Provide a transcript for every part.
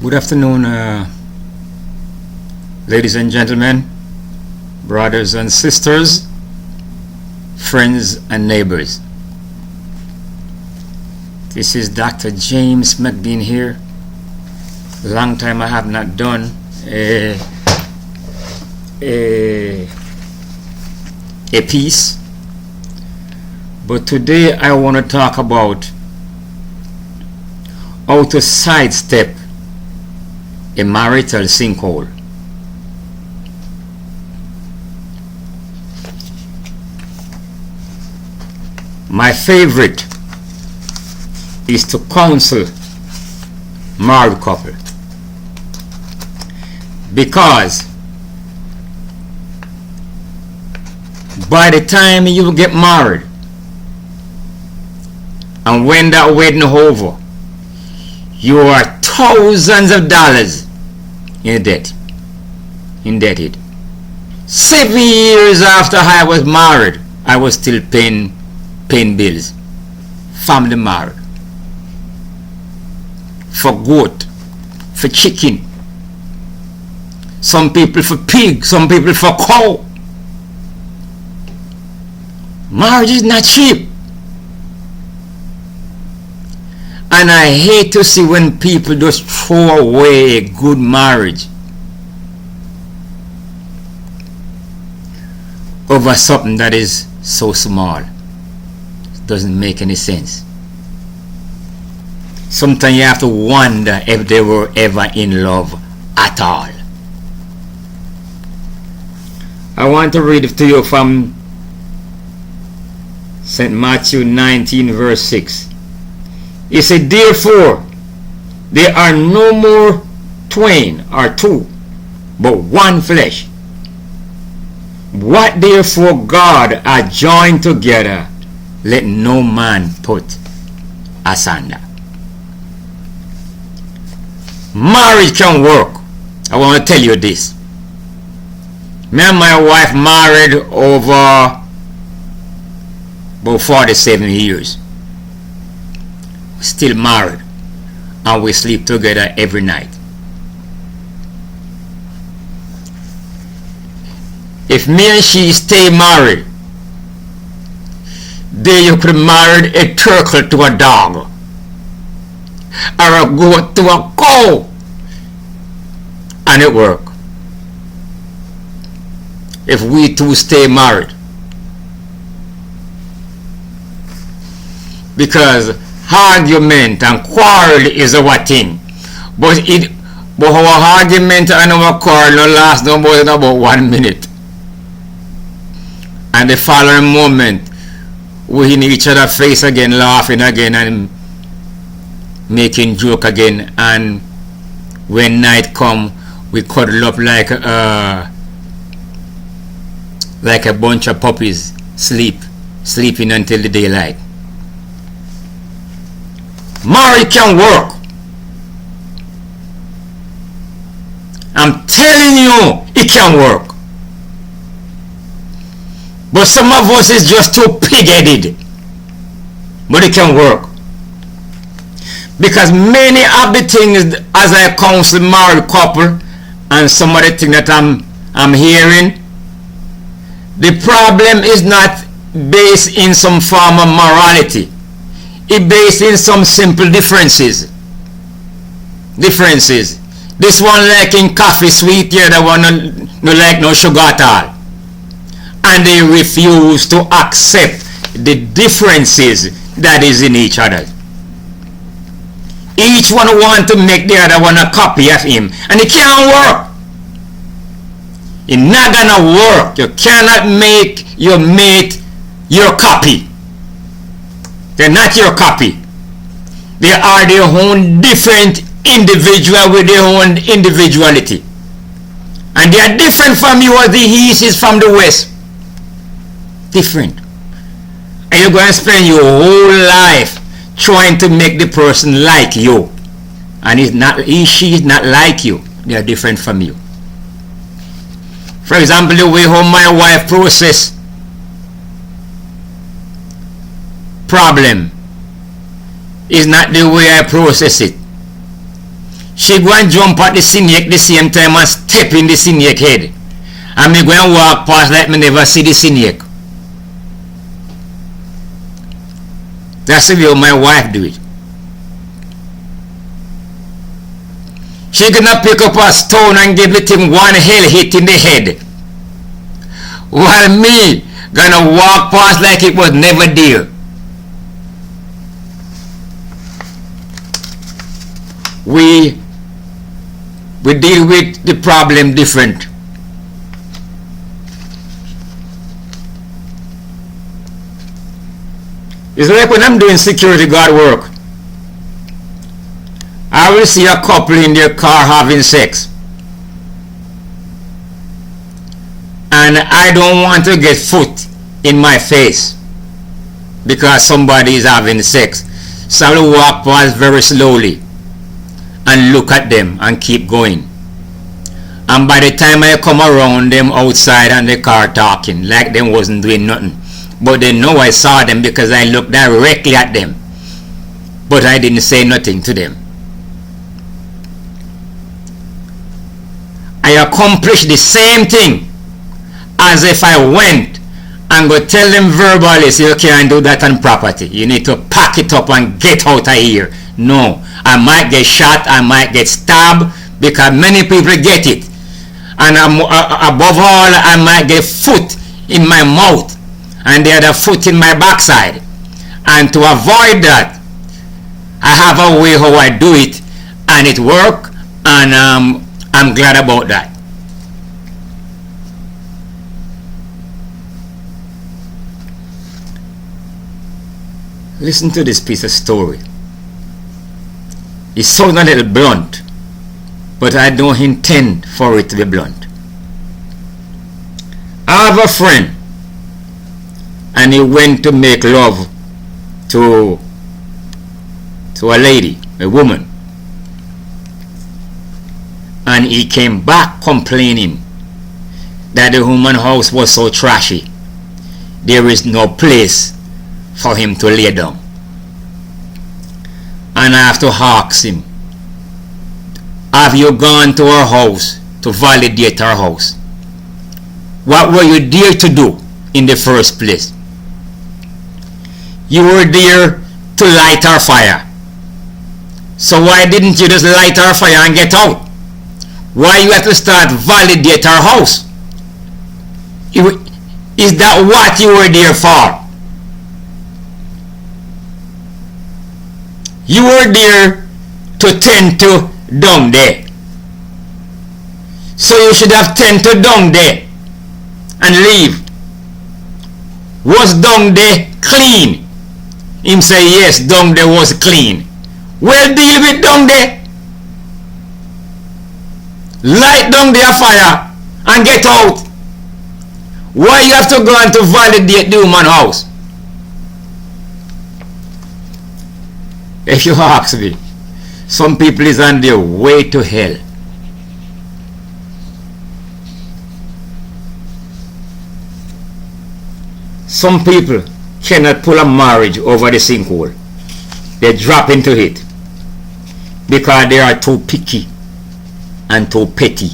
Good afternoon, ladies and gentlemen, brothers and sisters, friends and neighbors. This is Dr. James McBean here. Long time I have not done a piece, but today I want to talk about how to sidestep a marital sinkhole. My favorite is to counsel married couple, because by the time you get married and when that wedding is over, you are thousands of dollars in debt, indebted. 7 years after I was married, I was still paying bills. Family married. For goat, for chicken, some people for pig, some people for cow. Marriage is not cheap. And I hate to see when people just throw away a good marriage over something that is so small. It doesn't make any sense. Sometimes you have to wonder if they were ever in love at all. I want to read it to you from St. Matthew 19 verse 6. He said, therefore, there are no more twain or two, but one flesh. What therefore God hath joined together, let no man put asunder. Marriage can work. I want to tell you this. Me and my wife married over about 47 years. Still married, and we sleep together every night. If me and she stay married, then you could marry a turtle to a dog, or a goat to a cow, and it work. If we two stay married, because argument and quarrel is our thing, but our argument and our quarrel no last no more than about 1 minute, and the following moment we in each other's face again, laughing again and making joke again, and when night come we cuddle up like a bunch of puppies, sleeping until the daylight. Marriage can work. I'm telling you, it can work. But some of us is just too pig-headed. But it can work. Because many of the things, as I counsel married couple, and some of the things that I'm hearing, the problem is not based in some form of morality. It based in some simple differences. This one liking coffee sweet, the other one no like no sugar at all. And they refuse to accept the differences that is in each other. Each one want to make the other one a copy of him, and it can't work. It's not gonna work. You cannot make your mate your copy. They're not your copy. They are their own different individual with their own individuality. And they are different from you as the east is from the west. Different. And you're going to spend your whole life trying to make the person like you. And she is not like you. They are different from you. For example, the way how my wife process problem is not the way I process it. She go and jump at the snake the same time and step in the snake head. And me go and walk past like me never see the snake. That's the way my wife do it. She gonna pick up a stone and give it him one hell hit in the head. While me gonna walk past like it was never there. We deal with the problem different. It's like when I'm doing security guard work, I will see a couple in their car having sex, and I don't want to get foot in my face because somebody is having sex, so I will walk past very slowly and look at them and keep going. And by the time I come around them outside and the car talking like them wasn't doing nothing, but they know I saw them because I looked directly at them, but I didn't say nothing to them. I accomplished the same thing as if I went and go tell them verbally, say, you can't do that on property. You need to pack it up and get out of here. No, I might get shot, I might get stabbed, because many people get it. And above all, I might get foot in my mouth and the other foot in my backside. And to avoid that, I have a way how I do it, and it works, and I'm glad about that. Listen to this piece of story. It sounds a little blunt, but I don't intend for it to be blunt. I have a friend, and he went to make love to a lady, a woman, and he came back complaining that the woman's house was so trashy, there is no place for him to lay down. And I have to ask him, have you gone to her house to validate her house? What were you there to do in the first place? You were there to light her fire. So why didn't you just light her fire and get out? Why you have to start validate her house? Is that what you were there for? You were there to tend to down there. So you should have tend to down there and leave. Was down there clean? Him say yes, down there was clean. Well, deal with down there. Light down their fire and get out. Why you have to go and to validate the woman's house? If you ask me, some people is on their way to hell. Some people cannot pull a marriage over the sinkhole. They drop into it because they are too picky and too petty.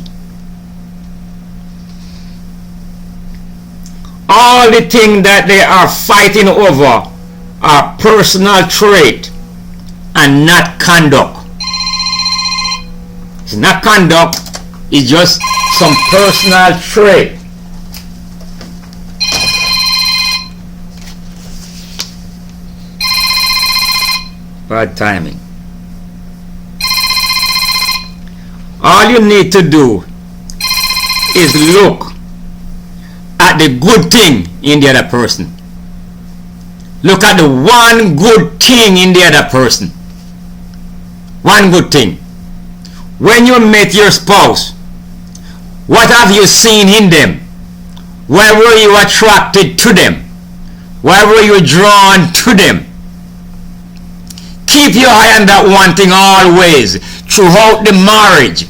All the things that they are fighting over are personal trait and not conduct. It's not conduct, it's just some personal trait. Bad timing. All you need to do is look at the good thing in the other person. Look at the one good thing in the other person. One good thing. When you met your spouse, what have you seen in them? Why were you attracted to them? Why were you drawn to them? Keep your eye on that one thing always, throughout the marriage.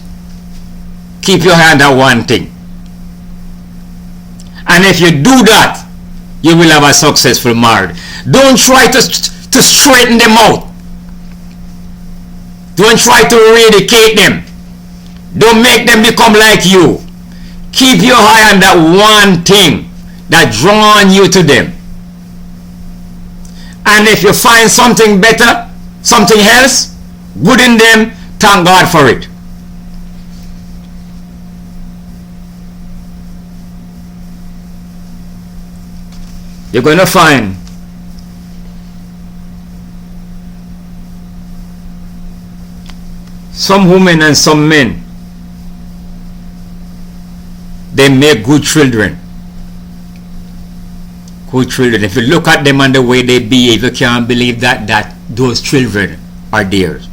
Keep your eye on that one thing. And if you do that, you will have a successful marriage. Don't try to straighten them out. Don't try to eradicate them. Don't make them become like you. Keep your eye on that one thing that drawn you to them. And if you find something better, something else, good in them, thank God for it. You're going to find some women and some men, they make good children. Good children. If you look at them and the way they behave, you can't believe that those children are theirs.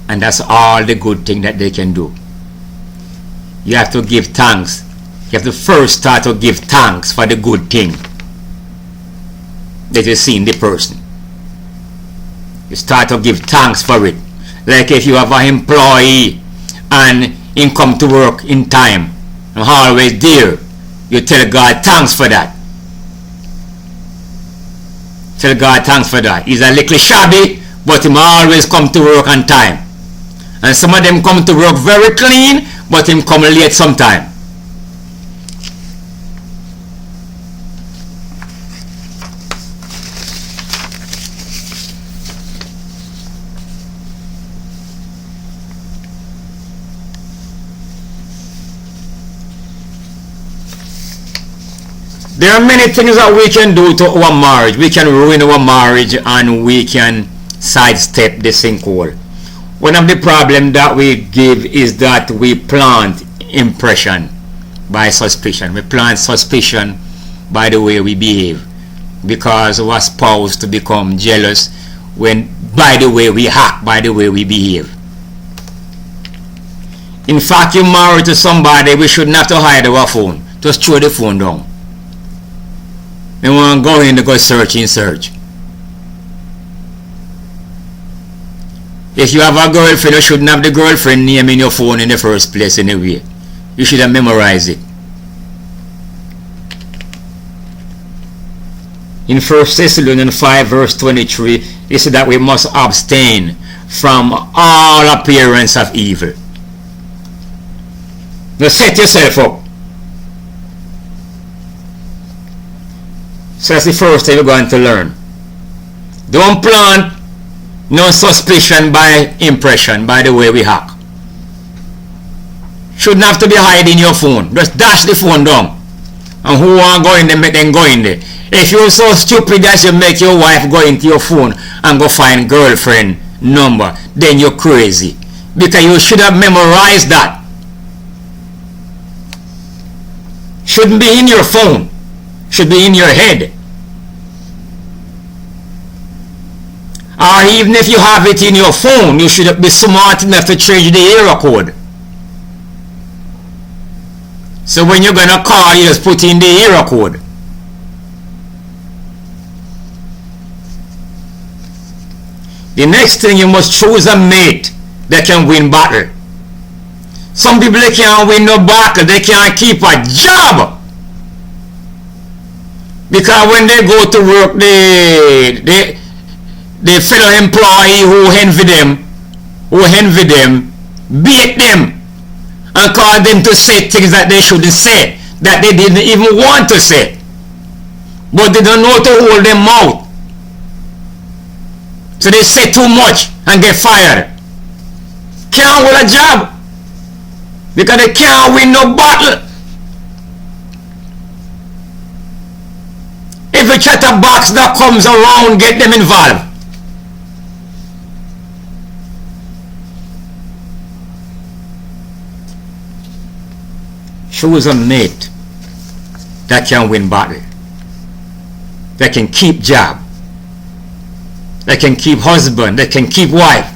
And that's all the good thing that they can do. You have to give thanks. You have to first start to give thanks for the good thing that you see in the person. You start to give thanks for it. Like if you have an employee and he come to work in time and always there, you tell God thanks for that. Tell God thanks for that. He's a little shabby, but he always come to work on time. And some of them come to work very clean, but him come late sometime. There are many things that we can do to our marriage. We can ruin our marriage and we can sidestep the sinkhole. One of the problems that we give is that we plant impression by suspicion. We plant suspicion by the way we behave, because our spouse to become jealous when by the way we act, by the way we behave. In fact, you're married to somebody, we shouldn't have to hide our phone. Just throw the phone down. They want to go in to go search. If you have a girlfriend, you shouldn't have the girlfriend name in your phone in the first place anyway. You should have memorized it. In 1 Thessalonians 5 verse 23, it said that we must abstain from all appearance of evil. Now set yourself up. So that's the first thing you're going to learn. Don't plant no suspicion by impression, by the way we act. Shouldn't have to be hiding your phone. Just dash the phone down. And who want to go in there, make them go in there. If you're so stupid that you make your wife go into your phone and go find girlfriend number, then you're crazy. Because you should have memorized that. Shouldn't be in your phone. Should be in your head. Or even if you have it in your phone, you should be smart enough to change the area code. So when you're gonna call, you just put in the area code. The next thing, you must choose a mate that can win battle. Some people, they can't win no battle, they can't keep a job. Because when they go to work, the fellow employee who envy them, beat them, and cause them to say things that they shouldn't say, that they didn't even want to say. But they don't know to hold their mouth. So they say too much and get fired. Can't hold a job because they can't win no battle. Every chatterbox that comes around, get them involved. Choose a mate that can win battle, that can keep job, that can keep husband, that can keep wife.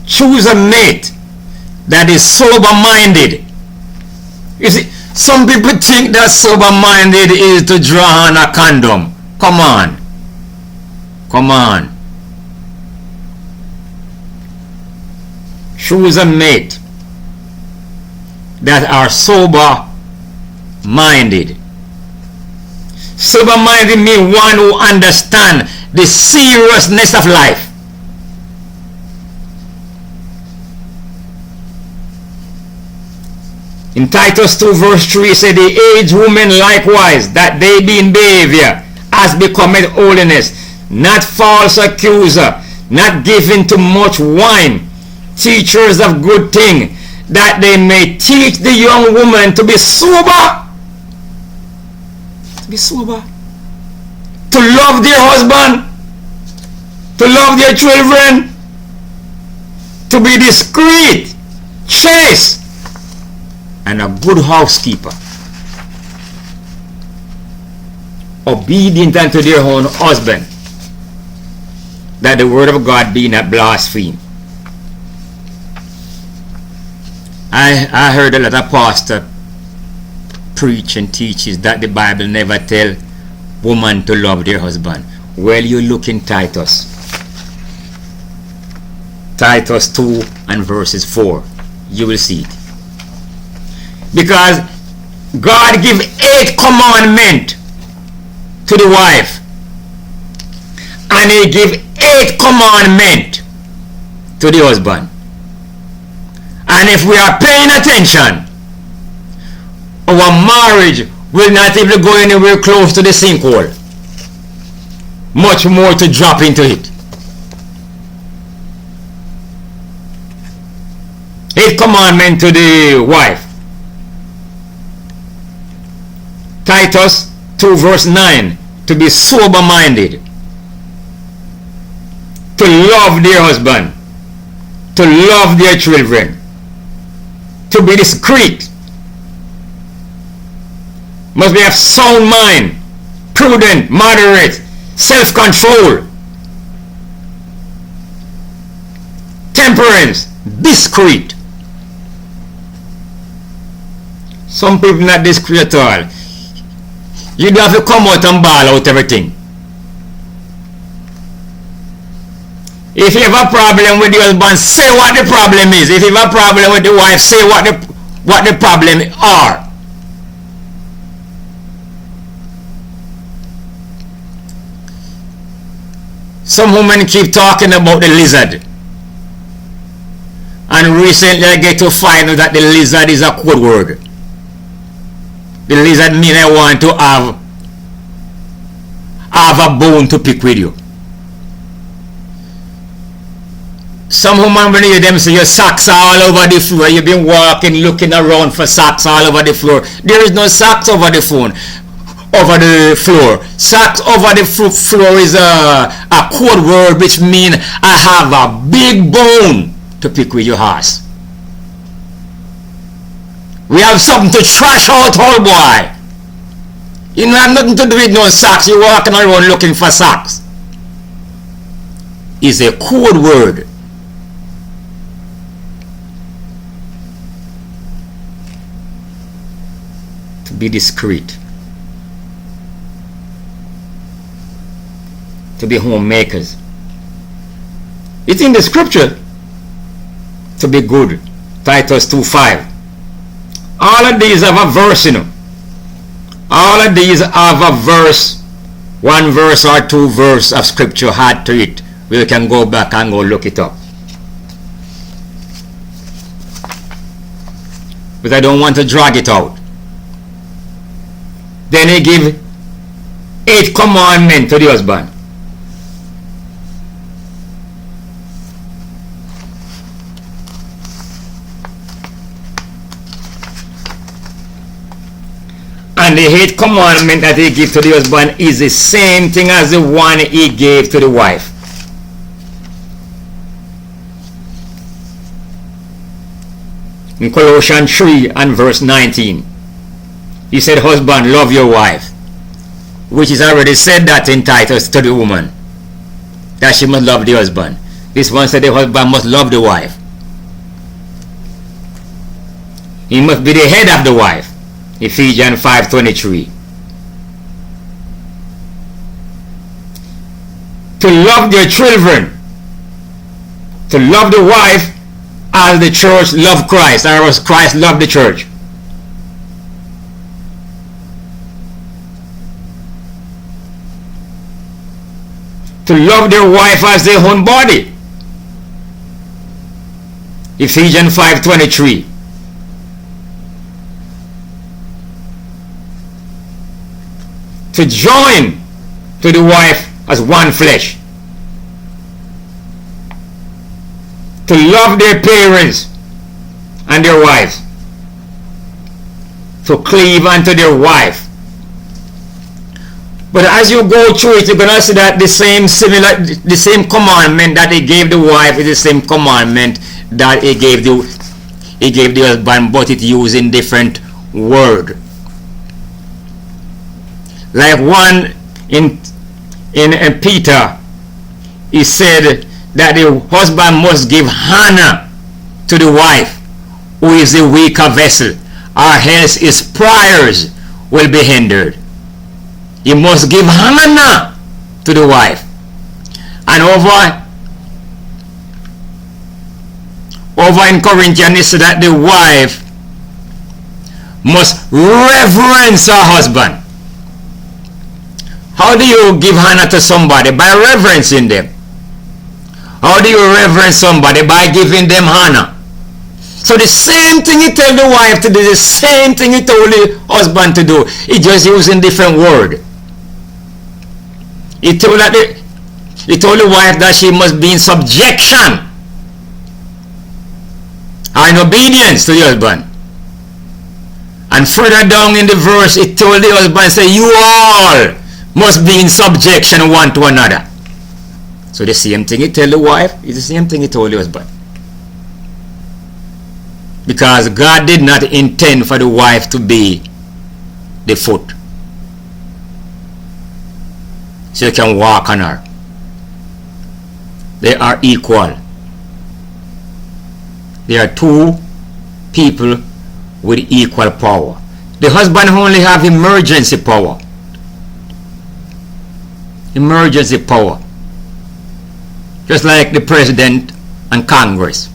Choose a mate that is sober-minded. You see, some people think that sober-minded is to draw on a condom. Come on. Come on. Choose a mate that are sober minded. Sober minded means one who understands the seriousness of life. In Titus 2 verse 3 it said, the aged women likewise, that they be in behavior as becometh holiness, not false accuser, not given to much wine, teachers of good thing, that they may teach the young woman to be sober. To be sober. To love their husband. To love their children. To be discreet, chaste, and a good housekeeper. Obedient unto their own husband, that the word of God be not blasphemed. I heard a lot of pastors preach and teaches that the Bible never tell women to love their husband. Well, you look in Titus 2 and verses 4, you will see it. Because God give 8 commandments to the wife, and he give 8 commandments to the husband. And if we are paying attention, our marriage will not even go anywhere close to the sinkhole, much more to drop into it. 8 commandments to the wife. Titus 2 verse 9, to be sober minded, to love their husband, to love their children, to be discreet, must be of sound mind, prudent, moderate, self-control, temperance, discreet. Some people not discreet at all. You don't have to come out and ball out everything. If you have a problem with the husband, say what the problem is. If you have a problem with the wife, say what the problem are. Some women keep talking about the lizard, and recently I get to find out that the lizard is a code word. The lizard means I want to have a bone to pick with you. Some women, when you hear them say your socks are all over the floor, you've been walking looking around for socks all over the floor. There is no socks over the floor. Socks over the floor is a code word which means I have a big bone to pick with your horse. We have something to trash out, old boy. You don't have nothing to do with no socks. You're walking around looking for socks. It's a code word. To be discreet. To be homemakers. It's in the scripture. To be good. Titus 2:5. All of these have a verse, All of these have a verse, 1 verse or 2 verse of scripture add to it. We can go back and go look it up. But I don't want to drag it out. Then he give 8 commandments to the husband. And the 8th commandment that he gave to the husband is the same thing as the one he gave to the wife. In Colossians 3 and verse 19, he said, husband, love your wife, which is already said that in Titus to the woman, that she must love the husband. This one said the husband must love the wife. He must be the head of the wife. Ephesians 5:23. To love their children, to love the wife as the church loved Christ, or as Christ loved the church. to love their wife as their own body. Ephesians 5:23. To join to the wife as one flesh. To love their parents and their wives. To cleave unto their wife. But as you go through it, you're going to see that the same commandment that he gave the wife is the same commandment that he gave the husband, but it used in different word. Like one in Peter, he said that the husband must give honor to the wife, who is the weaker vessel, or else his prayers will be hindered. He must give honor to the wife. And over in Corinthians, it said that the wife must reverence her husband. How do you give honor to somebody? By reverencing them. How do you reverence somebody? By giving them honor. So the same thing he told the wife to do, the same thing he told the husband to do. He just using different word. He told the wife that she must be in subjection or in obedience to the husband. And further down in the verse, it told the husband, say, you all must be in subjection one to another. So the same thing he told the wife is the same thing he told the husband. Because God did not intend for the wife to be the foot, so you can walk on her. They are equal. They are two people with equal power. The husband only have emergency power. Emergency power. Just like the president and Congress.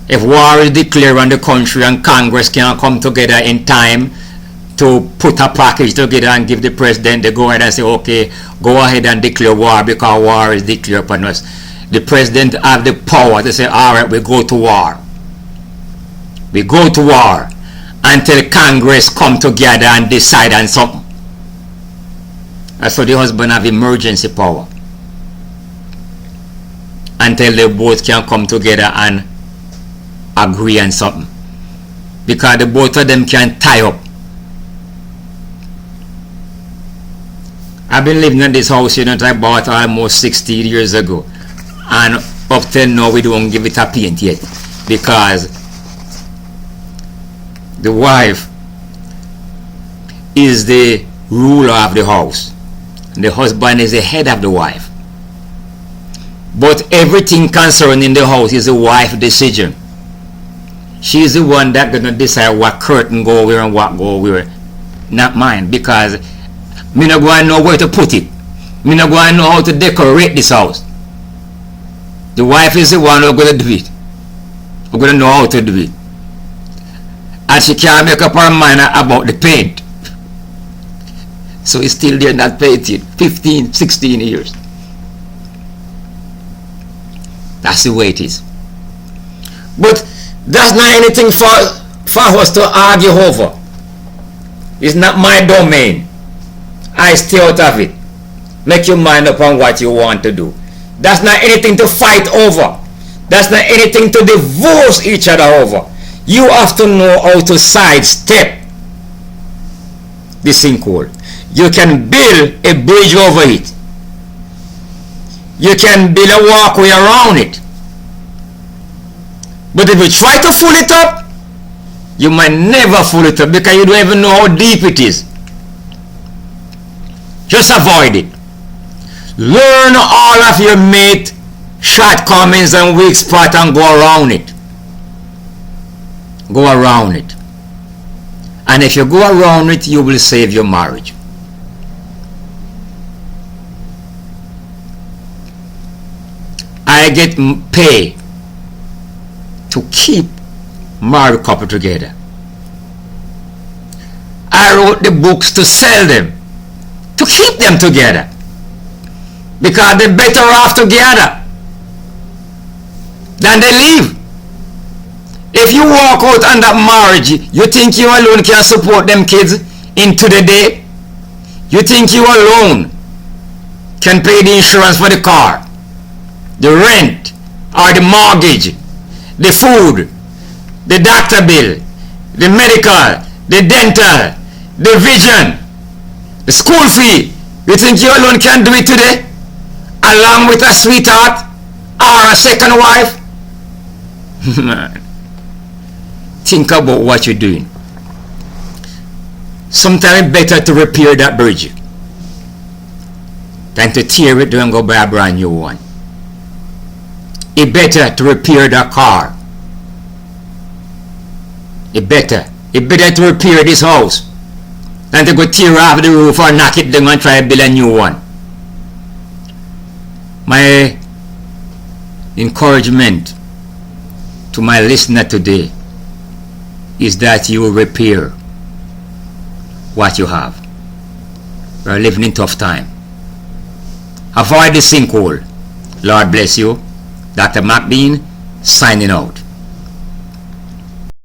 If war is declared on the country and Congress can't come together in time to put a package together and give the president the go ahead and say, okay, go ahead and declare war because war is declared upon us. The president have the power to say, all right, we go to war. We go to war until Congress come together and decide on something. And so the husband have emergency power until they both can come together and agree on something, because the both of them can tie up. I've been living in this house, I bought almost 60 years ago, and up till now we don't give it a paint yet, because the wife is the ruler of the house and the husband is the head of the wife, but everything concerning the house is the wife's decision. She's the one that's gonna decide what curtain go where and what go where, not mine, because me not going to know where to put it. Me not going to know how to decorate this house. The wife is the one who's going to do it. Who's going to know how to do it. And she can't make up her mind about the paint. So it's still there not painted. 15, 16 years. That's the way it is. But that's not anything for us to argue over. It's not my domain. I stay out of it. Make your mind up on what you want to do. That's not anything to fight over. That's not anything to divorce each other over. You have to know how to sidestep the sinkhole. You can build a bridge over it. You can build a walkway around it. But if you try to fool it up, you might never fool it up because you don't even know how deep it is. Just avoid it. Learn all of your mate shortcomings and weak spots and go around it. Go around it. And if you go around it, you will save your marriage. I get pay to keep married couple together. I wrote the books to sell them, to keep them together. because they're better off together than they live. If you walk out on that marriage, you think you alone can support them kids into the day? You think you alone can pay the insurance for the car, the rent, or the mortgage, the food, the doctor bill, the medical, the dental, the vision, the school fee? You think you alone can do it today, along with a sweetheart or a second wife? Man, think about what you're doing. Sometimes it's better to repair that bridge than to tear it down and go buy a brand new one. It's better to repair that car. It's better to repair this house than to go tear off the roof or knock it down and try to build a new one. My encouragement to my listener today is that you will repair what you have. We are living in tough time. Avoid the sinkhole. Lord bless you. Dr. McBean signing out.